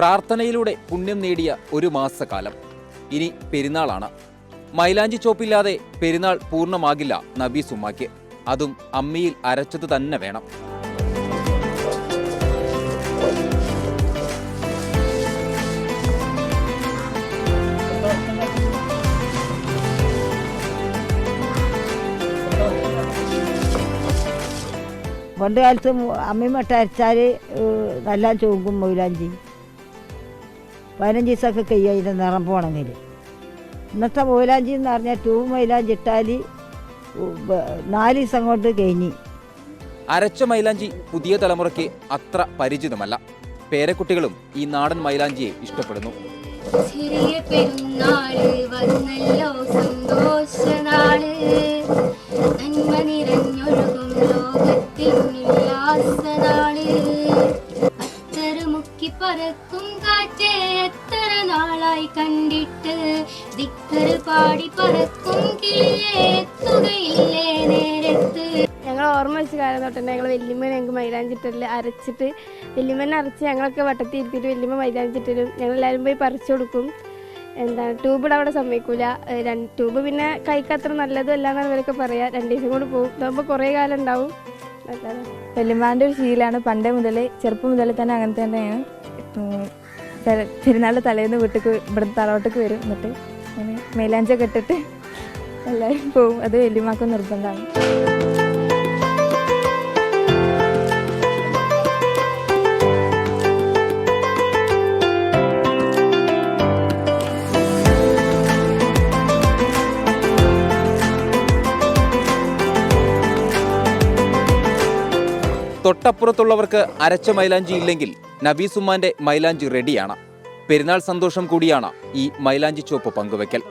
പ്രാർത്ഥനയിലൂടെ പുണ്യം നേടിയ ഒരു മാസക്കാലം. ഇനി പെരുന്നാളാണ്. മൈലാഞ്ചി ചോപ്പില്ലാതെ പെരുന്നാൾ പൂർണ്ണമാകില്ല നബീസ് ഉമ്മാക്ക്. അതും അമ്മിയിൽ അരച്ചത് തന്നെ വേണം. പണ്ട് കാലത്ത് അമ്മിമട്ട അരച്ചാൽ നല്ല ചോക്കും മൈലാഞ്ചി. 15 ദിവസമൊക്കെ കഴിയും അതിൻ്റെ നിറം പോകണമെങ്കിൽ. ഇന്നത്തെ മൈലാഞ്ചി എന്ന് പറഞ്ഞാൽ ട്യൂബ് മൈലാഞ്ചി ഇട്ടാൽ 4 ദിവസം കൊണ്ട് കഴിഞ്ഞ്. അരച്ച മൈലാഞ്ചി പുതിയ തലമുറയ്ക്ക് അത്ര പരിചിതമല്ല. പേരക്കുട്ടികളും ഈ നാടൻ മൈലാഞ്ചിയെ ഇഷ്ടപ്പെടുന്നു. ചെറിയ പെരുന്നാള് വന്നല്ലോ സന്തോഷനാള്, നന്മ നിറഞ്ഞൊഴുകും ലോകത്തിനുല്ലാസനാള്. അത്തറുമുക്കി പറക്കും കാറ്റേ എത്ര നാളായി കണ്ടിട്ട്, ദിക്കറ് പാടി പറക്കും കിളിയെ എത്തുകയില്ലേ നേരത്ത്. ഞങ്ങൾ ഓർമ്മ വെച്ച കാലം തൊട്ട് ഞങ്ങൾ വല്യമ്മ ഞങ്ങൾക്ക് മൈലാഞ്ചിട്ടില്ല അരച്ചിട്ട് വല്യമ്മനെ അരച്ച് ഞങ്ങളൊക്കെ വട്ടത്തി ഇരുത്തിയിട്ട് വല്യമ്മ മൈലാഞ്ചിട്ടിരും. ഞങ്ങളെല്ലാവരും പോയി പറിച്ചു കൊടുക്കും. ട്യൂബിടെ അവിടെ സമ്മതിക്കൂല. ട്യൂബ് പിന്നെ കൈക്ക് അത്ര നല്ലതും അല്ല എന്നാണ് ഇവരൊക്കെ പറയാ. 2 ദിവസം കൊണ്ട് പോകും. ഇതാകുമ്പോൾ കുറേ കാലം ഉണ്ടാവും. വല്യമ്മാൻ്റെ ഒരു ശീലമാണ്. പണ്ടേ മുതൽ ചെറുപ്പം മുതൽ തന്നെ അങ്ങനെ തന്നെയാണ്. പെരുന്നാളിൻ്റെ തലേന്ന് വീട്ടിലേക്ക് ഇവിടുത്തെ തറവാട്ടിക്ക് വരും. എന്നിട്ട് അങ്ങനെ മൈലാഞ്ചൊക്കെ ഇട്ടിട്ട് എല്ലാവരും പോവും. അത് വല്യമ്മക്ക് നിർബന്ധമാണ്. തൊട്ടപ്പുറത്തുള്ളവർക്ക് അരച്ച മൈലാഞ്ചി ഇല്ലെങ്കിൽ നബീസ് ഉമ്മാന്റെ മൈലാഞ്ചി റെഡിയാണ്. പെരുന്നാൾ സന്തോഷം കൂടിയാണ് ഈ മൈലാഞ്ചി ചോപ്പ് പങ്കുവെക്കൽ.